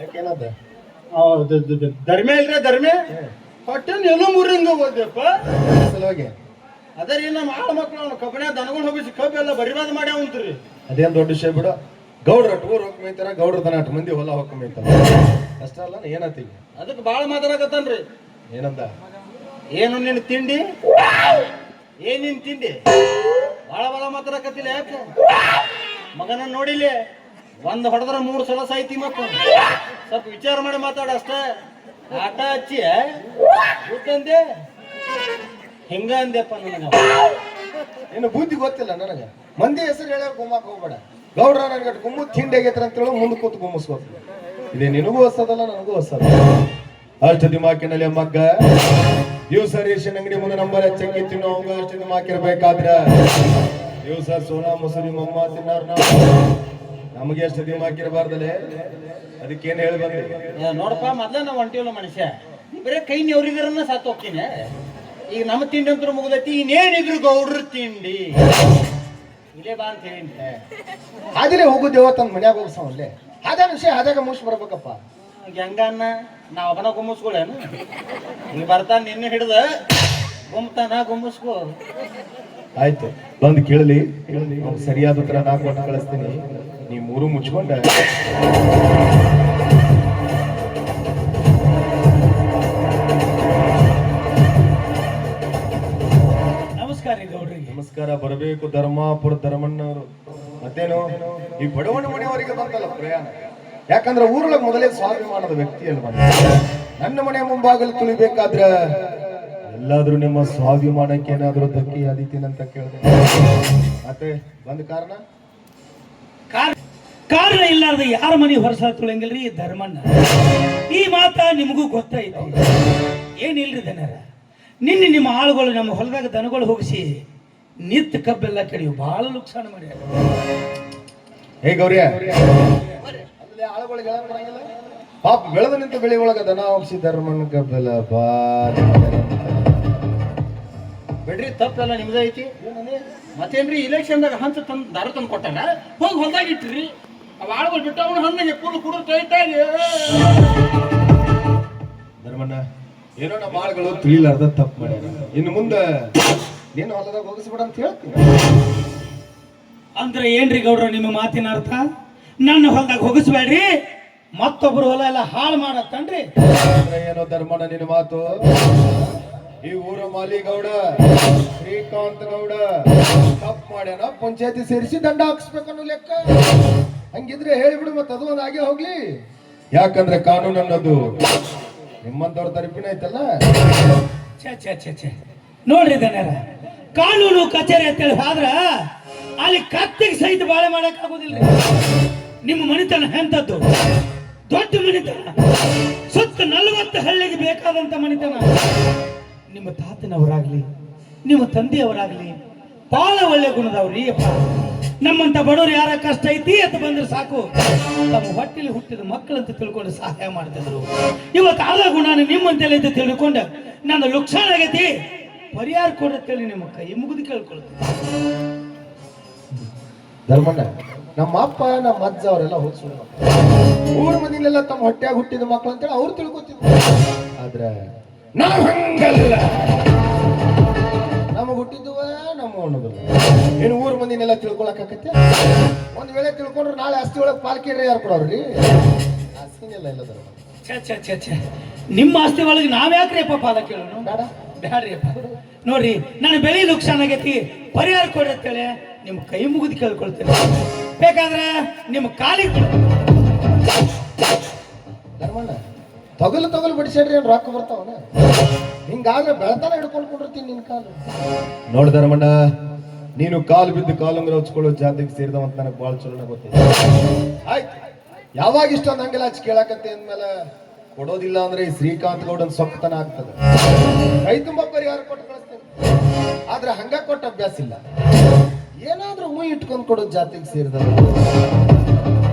ಯಾಕೇನದ ಧರ್ಮೆ ಇಲ್ರಿ ಧರ್ಮೆ ಹೊಟ್ಟೆನ್ ಏನೋ ಮುರಿಂಗ ಹೋದ್ಯಪ್ಪ ಸಲುವಾಗಿ ಅದರಿ ನಮ್ಮ ಆಳ ಮಕ್ಕಳು ಅವ್ನು ಕಬ್ಬಣ್ಣ ದನಗಳು ಹೋಗಿಸಿ ಕಬ್ಬು ಎಲ್ಲ ಬರಿಬಾದ್ ಮಾಡ್ಯಾವ ಅಂತ್ರಿ. ಅದೇನ್ ದೊಡ್ಡ ವಿಷಯ ಬಿಡು. ಗೌಡ್ರ ಟೂರ್ ಹೋಗ್ ಮೇಯ್ತಾರ, ಗೌಡ್ರ ದನ 8 ಮಂದಿ ಹೊಲ ಹೋಗ್ ಮೇಯ್ತಾರ. ಅಷ್ಟ ಅಲ್ಲ ಏನತ್ತೀಗ ಅದಕ್ಕೆ ಬಾಳ ಮಾತಾಡಕತ್ತನ್ರಿ. ಏನಂದ? ಏನು ನಿನ್ ತಿಂಡಿ ಏನ್ ನಿನ್ ತಿಂಡಿ ಬಾಳ ಬಾಳ ಮಾತಾಡಕತ್ತಿಲ್ಲ. ಯಾಕೆ ಮಗನ ನೋಡಿಲಿ ಒಂದ್ ಹೊಡೆದ್ರ 3 ಸಲ ಸಾಯ್ತಿ. ಮತ್ತ ಸ್ವಲ್ಪ ವಿಚಾರ ಮಾಡಿ ಮಾತಾಡ ಅಷ್ಟ. ಆಟ ಹಚ್ಚಿ ಗೊತ್ತಂದೆ ಹಿಂಗ ಅಂದೆಪ್ಪ ನನಗ. ಏನು ಬುದ್ಧಿ ಗೊತ್ತಿಲ್ಲ ನನಗ. ಮಂದಿ ಹೆಸರು ಹೇಳಕ್ ಗುಮ್ಮಕ್ ಹೋಗ್ಬೇಡ. ಗೌಡ್ರ ನನ್ಗೆ ಗುಮ್ಮು ತಿಂಡಿ ಆಗೈತ್ರ ಅಂತ ಹೇಳೋ ಮುಂದೆ ಕೂತ್ ಗುಮ್ಮಿಸ್ಕೋತ. ಇದೇ ನಿನಗೂ ಹೊಸದಲ್ಲ ನನಗೂ ಹೊಸದ. ಅಷ್ಟು ದಿಮಾಕಿನಲ್ಲಿ ಮಗ್ಗ ದಿವಸ ರೇಷನ್ ಅಂಗಡಿ ಮುಂದೆ ನಂಬರ್ ಹೆಚ್ಚಂಗಿ ತಿನ್ನೋ ಅವಂಗ ಅಷ್ಟು ದಿಮಾಕಿರ್ಬೇಕಾದ್ರ ದಿವಸ ಸೋನಾ ಮೊಸರಿ ಮಮ್ಮ ತಿನ್ನಾರ ನಾವು. ನಮಗೆ ಎಷ್ಟು ದಿಮಾಕಿರಬಾರ್ದಲ್ಲೇ. ಅದಕ್ಕೇನು ಹೇಳಿ ಬಂದೆ ನೋಡಪ್ಪ, ಮೊದ್ಲ ನಾವು ಹೊಂಟಿವಲ್ಲ ಮನುಷ್ಯ, ಬರೇ ಕೈ ನೆವ್ರಿದ್ರನ್ನ ಸಾತ್ ಹೋಗ್ತೀನಿ. ಈಗ ನಮ್ಮ ತಿಂಡಿ ಅಂತೂ ಮುಗ್ದೈತಿ, ಇನ್ನೇನಿದ್ರು ಗೌಡ್ರ ತಿಂಡಿ ಇಲ್ಲೇ ಬಾ ಅಂತ ಹೇಳಿ ಹಾದಿಲೇ ಹೋಗುದು ದೇವತ್ತಂದ್ ಮನ್ಯಾಗ ಹೋಗ್ಸವಲ್ಲೇ. ಹಾದ ವಿಷಯ ಹಾದಾಗ ಮುಗಿಸ್ ಬರ್ಬೇಕಪ್ಪ. ಹೆಂಗನ್ನ ನಾವ್ ಒಬ್ಬನ ಗುಮ್ಮಿಸ್ಕೊಳ್ಳೇನು? ಈಗ ಬರ್ತಾನ ನಿನ್ನೆ ಹಿಡ್ದ ಗುಮ್ತಾನ, ಗುಮ್ಮಿಸ್ಕೋ. ಆಯ್ತು, ಬಂದು ಕೇಳಲಿ. ಸರಿಯಾದ ಉತ್ತರ ನಾ ಕೊಟ್ಟು ಕಳಿಸ್ತೀನಿ. ನೀ 3 ಮುಚ್ಕೊಂಡ ನಮಸ್ಕಾರ ಬರಬೇಕು. ಧರ್ಮಾಪುರ ಧರ್ಮಣ್ಣವರು ಮತ್ತೇನು ಈ ಬಡವಣ ಮನೆಯವರಿಗೆ ಬಂತಲ್ಲ ಪ್ರಯಾಣ. ಯಾಕಂದ್ರೆ ಊರೊಳಗೆ ಮೊದಲೇ ಸ್ವಾಭಿಮಾನದ ವ್ಯಕ್ತಿಯಲ್ಲಿ ಬಂದ. ನನ್ನ ಮನೆ ಮುಂಭಾಗಲು ತುಳಿಬೇಕಾದ್ರ ಎಲ್ಲಾದ್ರೂ ನಿಮ್ಮ ಸ್ವಾಭಿಮಾನಕ್ಕೆ ಏನಾದ್ರೂ ಧಕ್ಕಿ ಆದೀತೀನಂತ ಕೇಳಿದೆ. ಮತ್ತೆ ಬಂದ ಕಾರಣ ಇಲ್ಲಾರ್ದ ಯಾರ ಮನೆ ಹೊರಸ ತುಳಂಗಿಲ್ರಿ ಧರ್ಮಣ್ಣ. ಈ ಮಾತ ನಿಮಗೂ ಗೊತ್ತಾಯ್ತು. ಏನಿಲ್ರಿ ದನರ, ನಿನ್ನೆ ನಿಮ್ಮ ಆಳುಗಳು ನಮ್ಮ ಹೊಲದಾಗ ದನಗಳು ಹೋಗಿಸಿ ನಿತ್ ಕಬ್ಬೆಲ್ಲ ಕಡಿಯು ಬಹಳ ಲುಕ್ಸಾನ ಮಾಡ್ಯಾರ. ಹೇ ಗೌರ್ಯ, ಪಾಪ ಬೆಳೆದ ನಿಂತ ಬೆಳೆ ಒಳಗ ದನ ಹೋಗಿಸಿ ಧರ್ಮಣ್ಣ ಕಬ್ಬೆಲ್ಲ ಬಿಡ್ರಿ, ತಪ್ಪೆಲ್ಲ ನಿಮ್ದ ಐತಿ. ಮತ್ತೇನ್ರಿ ಇಲೆಕ್ಷನ್ದಾಗ ಹಂಚ ತಂದು ದಾರ ತಂದು ಕೊಟ್ಟಾರ, ಹೋಗಿ ಹೊಲ್ದಾಗ ಇಟ್ರಿ. ಅವ ಆಳುಗಳು ಬಿಟ್ಟು ಅವನು ಹಣ್ಣಿಗೆ ಕುಡಿದು ತೈತಾಗಿ. ಧರ್ಮಣ್ಣ, ಏನೋ ನಮ್ಮ ಆಳುಗಳು ತಿಳಿಲಾರ್ದ ತಪ್ಪು ಮಾಡ್ಯಾರ. ಇನ್ನು ಮುಂದೆ ನೀನು ಹೊಲದಾಗ ಹೋಗಿಸ್ಬೇಡ ಅಂತ ಹೇಳ್ತೀನಿ. ಅಂದ್ರೆ ಏನ್ರಿ ಗೌಡ್ರ ನಿಮ್ಮ ಮಾತಿನ ಅರ್ಥ? ನನ್ನ ಹೊಲದಾಗ ಹೋಗಿಸ್ಬೇಡ್ರಿ, ಮತ್ತೊಬ್ರು ಹೊಲ ಎಲ್ಲ ಹಾಳು ಮಾಡತ್ತನ್ರಿ? ಏನೋ ಧರ್ಮಣ್ಣ ನಿನ್ನ ಮಾತು. ಈ ಊರ ಮಾಲಿಗೌಡ ಶ್ರೀಕಾಂತ್ ಗೌಡ ತಪ್ಪು ಮಾಡ್ಯಾನ, ಪಂಚಾಯತಿ ಸೇರಿಸಿ ದಂಡ ಹಾಕ್ಸ್ಬೇಕನ್ನೋ ಲೆಕ್ಕ. ಹಂಗಿದ್ರೆ ಹೇಳಿಬಿಡು, ಮತ್ತೆ ಅದು ಒಂದು ಹಾಗೆ ಹೋಗ್ಲಿ. ಯಾಕಂದ್ರೆ ಕಾನೂನು ಅನ್ನೋದು ನಿಮ್ಮಂತವ್ರ ತರಪಿನ ಐತಲ್ಲ. ನೋಡ್ರಿ ದನರ, ಕಾನೂನು ಕಚೇರಿ ಅಂತೇಳಿ ಹೋದ್ರ ಅಲ್ಲಿ ಕತ್ತಿಗೆ ಸಹಿತ ಬಾಳೆ ಮಾಡಕ್ ಆಗುದಿಲ್ಲ. ನಿಮ್ಮ ಮನಿತನ ಎಂತದ್ದು ದೊಡ್ಡ ಮನಿತನ, ಸುತ್ತ 40 ಹಳ್ಳಿಗೆ ಬೇಕಾದಂತ ಮನಿತನ. ನಿಮ್ಮ ತಾತನವರಾಗ್ಲಿ ನಿಮ್ಮ ತಂದೆಯವರಾಗ್ಲಿ ಬಹಳ ಒಳ್ಳೆ ಗುಣದವ್ರಿ. ನಮ್ಮಂತ ಬಡವರು ಯಾರ ಕಷ್ಟ ಐತಿ ಅಂತ ಬಂದ್ರೆ ಸಾಕು, ತಮ್ಮ ಹೊಟ್ಟೆಲಿ ಹುಟ್ಟಿದ ಮಕ್ಕಳಂತ ತಿಳ್ಕೊಂಡು ಸಹಾಯ ಮಾಡ್ತಿದ್ರು. ಇವತ್ತು ಆದ ಗುಣ ನಿಮ್ಮಂತೆಲ್ಲ ಅಂತ ತಿಳ್ಕೊಂಡು ನಾನು ಲುಕ್ಷಾಣ ಆಗೈತಿ, ಪರಿಹಾರ ಕೊಡತ್ತೇಳಿ ನಿಮ್ಮ ಕೈ ಮುಗಿದು ಕೇಳ್ಕೊಳ್ತೀನಿ. ಧರ್ಮಣ್ಣ, ನಮ್ಮ ಅಪ್ಪ ನಮ್ಮ ಅಜ್ಜ ಅವರೆಲ್ಲ ಹೋಗ್ಸೋಣ ಊರ ಮನೆಯಲ್ಲೆಲ್ಲ ತಮ್ಮ ಹೊಟ್ಟೆಯಾಗ ಹುಟ್ಟಿದ ಮಕ್ಕಳು ಅಂತೇಳಿ ಅವ್ರು ತಿಳ್ಕೊತಿದ್ರು. ಆದ್ರೆ ನಾವು ಹಂಗಲ್ಲ, ನಮಗ್ ಹುಟ್ಟಿದ್ವ ನಮ್ಮ ಅನ್ನೋದು. ಏನು ಊರ ಮಂದಿನೆಲ್ಲ ತಿಳ್ಕೊಳಕತ್ತೆ? ಒಂದ್ ವೇಳೆ ತಿಳ್ಕೊಂಡ್ರೆ ನಾಳೆ ಆಸ್ತಿ ಒಳಗೆ ಪಾಲ್ಕೇರಿ ಯಾರು ಕೊಡೋರ್ರಿ? ಆಸ್ತಿನೆಲ್ಲ ಇಲ್ಲ ಧರ್ಮ. ನಿಮ್ಮ ಆಸ್ತಿ ಒಳಗೆ ನಾವ್ಯಾಕ್ರಿ ಅಪ್ಪ ಪಾಲ ಕೇಳೋಣ? ಬೇಡ ಬ್ಯಾಡ್ರಿ ಅಪ್ಪ. ನೋಡ್ರಿ, ನನ್ನ ಬೆಳೆ ನುಕ್ಸಾನ್ ಆಗೈತಿ, ಪರಿಹಾರ ಕೊಡತ್ತೇಳಿ ನಿಮ್ಮ ಕೈ ಮುಗಿದು ಕೇಳ್ಕೊಳ್ತೇನೆ. ಬೇಕಾದ್ರೆ ನಿಮ್ಮ ಕಾಲಿಗೆ ಧರ್ಮಣ್ಣ, ತಗಲು ಬಿಡಿಸ್ಯಾಡ್ರಿ, ಏನ್ ರೊಕ್ಕ ಬರ್ತಾವನ? ಹಿಂಗಾದ್ರೆ ಬೆಳತಾನ ಹಿಡ್ಕೊಂಡ್ಕೊಂಡಿರ್ತೀನಿ ನಿನ್ ಕಾಲು. ನೋಡ್ ಧರ್ಮಣ್ಣ, ನೀನು ಕಾಲು ಬಿದ್ದು ಕಾಲುಂಗ್ರ ಹಚ್ಕೊಳ್ಳೋ ಜಾತಿಗೆ ಸೇರಿದವಂತ ನನಗೆ ಬಾಳ ಚಲೋ ಗೊತ್ತಿದೆ. ಆಯ್ತು, ಯಾವಾಗ ಇಷ್ಟೊಂದು ಹಂಗೆಲ್ಲ ಹಚ್ಚಿ ಕೇಳಾಕತ್ತೆ ಅಂದ್ಮೇಲೆ ಕೊಡೋದಿಲ್ಲ ಅಂದ್ರೆ ಈ ಶ್ರೀಕಾಂತ್ ಗೌಡನ್ ಸೊಕ್ಕತನ ಆಗ್ತದೆ. ಕೈ ತುಂಬಾ ಪರಿಹಾರ ಕೊಟ್ಟು ಕಳಿಸ್ತೇನೆ. ಆದ್ರೆ ಹಂಗ ಕೊಟ್ಟ ಅಭ್ಯಾಸ ಇಲ್ಲ. ಏನಾದ್ರೂ ಮುಯಿ ಇಟ್ಕೊಂಡ್ ಕೊಡೋದು ಜಾತಿಗೆ ಸೇರಿದವರು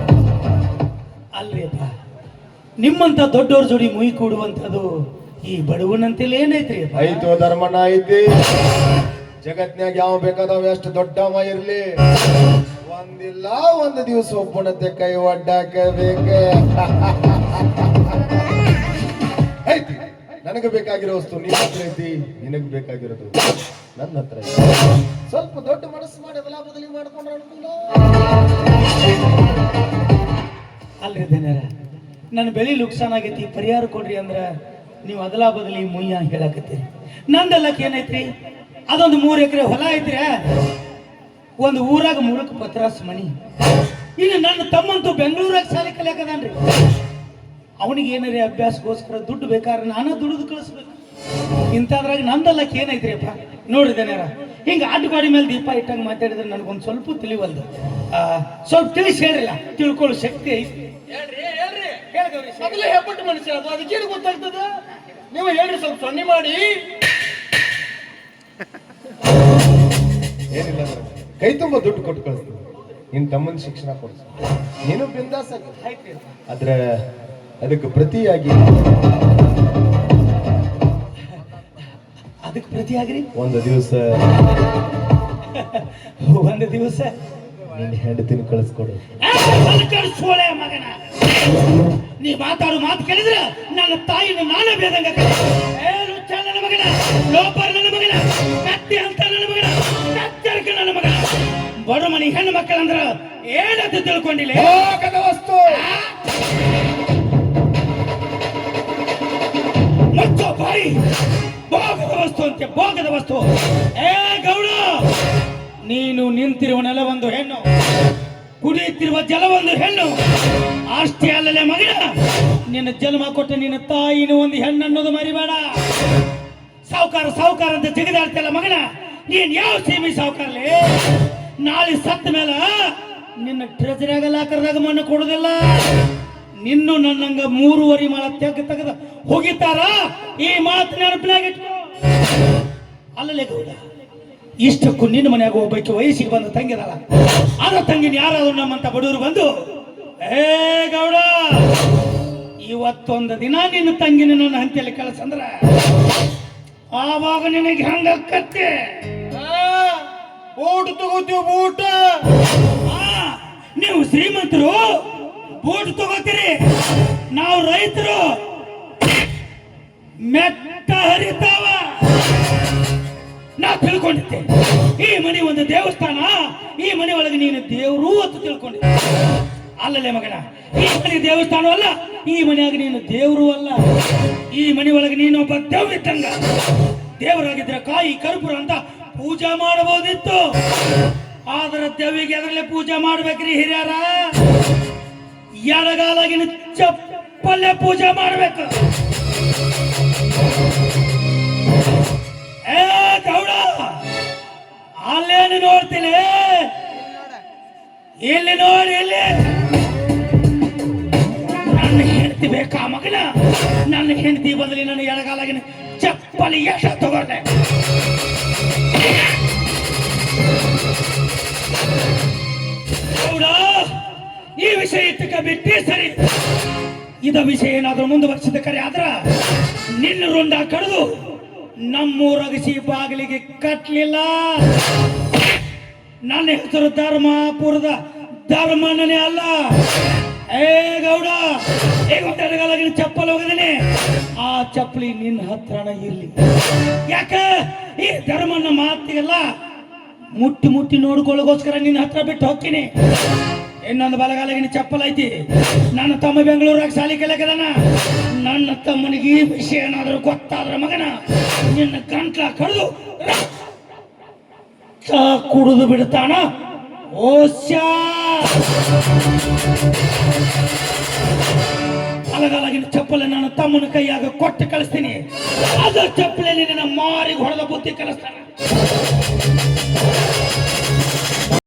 ಅಲ್ರಿ ಅಪ್ಪ. ನಿಮ್ಮಂತ ದೊಡ್ಡವ್ರ ಜೋಡಿ ಮುಯಿ ಕೂಡುವಂತದ್ದು ಈ ಬಡವನಂತೆಲ್ಲ ಏನೈತ್ರಿ? ಆಯ್ತು ಧರ್ಮಣ್ಣ, ಐತಿ. ಜಗತ್ನ್ಯಾಗ ಯಾವ ಬೇಕಾದವ ಎಷ್ಟು ದೊಡ್ಡವ ಇರ್ಲಿ, ಒಂದಿಲ್ಲ ಒಂದು ದಿವಸ ಒಬ್ಬನತ್ತೆ ಕೈ ಒಡ್ಡಾಕ ಬೇಕ. ನನಗೆ ಬೇಕಾಗಿರೋ ವಸ್ತು ನಿನ್ನ ಹತ್ರ ಐತಿ, ನಿನಗೆ ಬೇಕಾಗಿರೋದು ನನ್ನ ಹತ್ರ ಐತಿ. ಸ್ವಲ್ಪ ದೊಡ್ಡ ಮನಸ್ಸು ಮಾಡಿ ಅದೆಲ್ಲ ಬದಲಿ ಮಾಡ್ಕೊಂಡ್ರೆ ಅನುಕೂಲ. ಅಲ್ರಿ ಧನ್ಯರ, ನನ್ನ ಬೆಳೆ ಲುಕ್ಸಾನ್ ಆಗೈತಿ, ಪರಿಹಾರ ಕೊಡ್ರಿ ಅಂದ್ರ ನೀವು ಅದಲಾ ಬದಲಿ ಮುಯ್ಯ ಹೇಳಕತ್ತೀರಿ. ನಂದಲ್ಲಕ್ಕೆ ಏನೈತ್ರಿ, ಅದೊಂದು 3 ಎಕರೆ ಹೊಲ ಐತ್ರಿ, ಒಂದು ಊರಾಗ 3 ಪತ್ರಾಸ್ ಮನಿ. ಇನ್ನು ನನ್ನ ತಮ್ಮಂತೂ ಬೆಂಗಳೂರಾಗ ಶಾಲೆ ಕಲಿಯಾಕದಾನ್ರಿ. ಅವನಿಗೆ ಏನಾರಿ ಅಭ್ಯಾಸಗೋಸ್ಕರ ದುಡ್ಡು ಬೇಕಾದ್ರೆ ನಾನು ದುಡಿದು ಕಳಿಸ್ಬೇಕು. ಇಂಥದ್ರಾಗ ನಂದಲ್ಲಕ್ಕೆ ಏನೈತ್ರಿ ಅಪ್ಪ ನೋಡ್ರಿ ಧನ್ಯರ, ಹಿಂಗ ಅಡ್ಡಗಾಡಿ ಮೇಲೆ ದೀಪ ಇಟ್ಟಂಗೆ ಮಾತಾಡಿದ್ರೆ ನನಗೊಂದು ಸ್ವಲ್ಪ ತಿಳಿವಲ್ದು. ಸ್ವಲ್ಪ ತಿಳಿಸಿ ಹೇಳ್ರಿಲ್ಲ, ತಿಳ್ಕೊಳ್ಳೋ ಶಕ್ತಿ ಐತಿ. ಮೊದಲೇ ಹೆಬ್ಬಟ್ಟು ಮನುಷ್ಯ ಅದು, ಅದಕ್ಕೇನು ಗೊತ್ತಾಗ್ತದ? ನೀವು ಹೇಳ್ರಿ, ಸ್ವಲ್ಪ ಸೊನ್ನೆ ಮಾಡಿ. ಏನಿಲ್ಲ ಅಂದ್ರೆ ಕೈ ತುಂಬ ದುಡ್ಡು ಕೊಟ್ಟು ಕಳಿಸ್ತೀನಿ, ನಿನ್ನ ತಮ್ಮನ ಶಿಕ್ಷಣ ಕೊಡಿಸ್, ನೀನು ಬಿಂದಾಸ್ ಆಗಿ. ಆದ್ರೆ ಅದಕ್ಕೆ ಪ್ರತಿಯಾಗಿ ಆಗ್ರಿ ಒಂದು ದಿವಸ ನಿನ್ನ ಹೆಂಡತಿನ ಕಳಿಸ್ಕೊಡು. ಸೋಳೆ ಮಗನ, ನೀ ಮಾತಾಡು ಮಾತು ಕೇಳಿದ್ರೆ ನನ್ನ ತಾಯಿನ ನಾನೇ ಬೇದಂಗ. ನನ್ನ ಮಗನ, ಲೋಪರ್ ನನ್ನ ಮಗನ, ಕತ್ತಿ ಅಂತ ನನ್ನ ಮಗನ, ಕತ್ತರಿಕೆ ನನ್ನ ಮಗನ. ಬಡ ಮನಿ ಹೆಣ್ಣು ಮಕ್ಕಳಂದ್ರ ಏನಂತ ತಿಳ್ಕೊಂಡಿಲ್ಲ. ವಸ್ತು ಮುಚ್ಚೋ ಬಾಯಿ, ಭೋಗದ ವಸ್ತು ಅಂತೆ, ಭೋಗದ ವಸ್ತು. ಏ ಗೌಡ, ನೀನು ನಿಂತಿರುವ ನೆಲ ಒಂದು ಹೆಣ್ಣು, ಕುಡಿಯುತ್ತಿರುವ ಜಲ ಒಂದು ಹೆಣ್ಣು. ಅಷ್ಟೇ ಅಲ್ಲಲೇ ಮಗನ, ನಿನ್ನ ಜನ್ಮ ಕೊಟ್ಟ ನಿನ್ನ ತಾಯಿನ ಒಂದು ಹೆಣ್ಣು ಅನ್ನೋದು ಮರಿಬೇಡ. ಸಾವುಕಾರ ಸಾವುಕಾರ ಅಂತ ಜಿಗಿದಾಡ್ತಿಲ್ಲ ಮಗನ, ನೀನ್ ಯಾವ ಸೀಮಿ ಸಾವುಕಾರಲಿ? ನಾಳೆ ಸತ್ತ ಮೇಲೆ ನಿನ್ನ ಟ್ರೆಜರಿಯಾಗ ಲಾಕರ್ದಾಗ ಮಣ್ಣು ಕೊಡುದಿಲ್ಲ. ನಿನ್ನು ನನ್ನಂಗ 3.5 ಮಾಳ ತೆಗೆದ ಹೋಗಿತಾರ. ಈ ಮಾತು ನೆನಪಿನಾಗಿಟ್ಕೋ. ಅಲ್ಲಲೇ ಗೌಡ, ಇಷ್ಟಕ್ಕೂ ನಿನ್ನ ಮನೆಯಾಗ ಒಬ್ಬಕ್ಕೆ ವಯಸ್ಸಿಗೆ ಬಂದ ತಂಗಿದಲ್ಲ, ಅದ ತಂಗಿನ ಯಾರಾದ್ರೂ ನಮ್ಮಂತ ಬಡವರು ಬಂದು, ಏ ಗೌಡ, ಇವತ್ತೊಂದು ದಿನ ನಿನ್ನ ತಂಗಿನ ನನ್ನ ಹಂತಿಯಲ್ಲಿ ಕಳಿಸಂದ್ರ ಆವಾಗ ನಿನಗೆ ಹಂಗಕ್ಕತ್ತೆ. ಊಟ ತಗೋತೀವಿ, ಊಟ. ನೀವು ಶ್ರೀಮಂತರು ಬೂಟ್ ತಗೋತೀರಿ, ನಾವು ರೈತರು ಮೆಟ್ಟ ಹರಿತಾವ. ನಾ ತಿಳ್ಕೊಂಡಿದ್ದೆ ಈ ಮನೆ ಒಂದು ದೇವಸ್ಥಾನ, ಈ ಮನೆ ಒಳಗೆ ನೀನು ದೇವರು ಅಂತ ತಿಳ್ಕೊಂಡಿದ್ದೆ. ಅಲ್ಲಲೇ ಮಗನ, ಈ ಮನೆ ದೇವಸ್ಥಾನ ಅಲ್ಲ, ಈ ಮನೆಯಾಗ ನೀನು ದೇವರು ಅಲ್ಲ. ಈ ಮನೆ ಒಳಗೆ ನೀನೊಬ್ಬ ದೆವ್ವಿದ್ದಂಗ. ದೇವರಾಗಿದ್ರೆ ಕಾಯಿ ಕರ್ಪೂರ ಅಂತ ಪೂಜೆ ಮಾಡಬಹುದಿತ್ತು, ಆದ್ರೆ ದೆವ್ವಿಗೆ ಅದರಲ್ಲೇ ಪೂಜೆ ಮಾಡ್ಬೇಕ್ರಿ ಹಿರಿಯರ. ಎಡಗಾಲಾಗಿನ ಚಪ್ಪಲ್ಲೇ ಪೂಜೆ ಮಾಡ್ಬೇಕು. ಏ ಗೌಡ, ಅಲ್ಲೇನು ನೋಡ್ತೀನಿ, ಇಲ್ಲಿ ನೋಡಿ, ಇಲ್ಲಿ ನನ್ನ ಹೆಂಡತಿ ಬೇಕಾ ಮಗನ? ನನ್ನ ಹೆಂಡತಿ ಬದಲಿ ನನ್ನ ಎಡಗಾಲಾಗಿನ ಚಪ್ಪಲಿ ಎಷ್ಟು ತಗೊಂಡೆ. ಗೌಡ, ಈ ವಿಷಯ ಇಟ್ಟಕ ಬಿಟ್ಟೆ ಸರಿ. ಇದ ವಿಷಯ ಏನಾದ್ರೂ ಮುಂದುವರಿಸಿದ ಕರೆ ಆದ್ರ ನಿನ್ನ ರುಂಡ ಕಡಿದು ನಮ್ಮೂರಗಸಿ ಬಾಗಿಲಿಗೆ ಕಟ್ಲಿಲ್ಲ. ನನ್ನ ಹೆಸರು ಧರ್ಮಪುರದ ಧರ್ಮನೇ ಅಲ್ಲ. ಏ ಗೌಡ, ಈಗ ಒಂದು ಎಡಗಾಲಾಗಿನ ಚಪ್ಪಲ್ ಹೋಗಿದ್ದೀನಿ, ಆ ಚಪ್ಪಲಿ ನಿನ್ನ ಹತ್ರನ ಇರ್ಲಿ. ಯಾಕ ಈ ಧರ್ಮನ ಮಾತಿಗೆಲ್ಲ ಮುಟ್ಟಿ ಮುಟ್ಟಿ ನೋಡ್ಕೊಳ್ಳೋಗೋಸ್ಕರ ನಿನ್ನ ಹತ್ರ ಬಿಟ್ಟು ಹೋಗ್ತೀನಿ. ಇನ್ನೊಂದು ಬಲಗಾಲಾಗಿನ ಚಪ್ಪಲ್ ಐತಿ, ನನ್ನ ತಮ್ಮ ಬೆಂಗಳೂರಾಗ ಶಾಲೆ ಕಲಿಯಕದಾನ. ನನ್ನ ತಮ್ಮನಿಗೆ ಈ ವಿಷಯ ಏನಾದ್ರೂ ಗೊತ್ತಾದ್ರ ಮಗನ, ನಿನ್ನ ಗಂಟ್ಲ ಕಡಿದು ಕುಡಿದು ಬಿಡ್ತಾನ. ಬಲಗಾಲಾಗಿನ ಚಪ್ಪಲ ನನ್ನ ತಮ್ಮನ ಕೈಯಾಗ ಕೊಟ್ಟು ಕಳಿಸ್ತೀನಿ. ಅದ ಚಪ್ಪಲಲ್ಲಿ ನಿನ್ನ ಮಾರಿಗೆ ಹೊಡೆದ ಬುದ್ಧಿ ಕಲಿಸ್ತಾನ.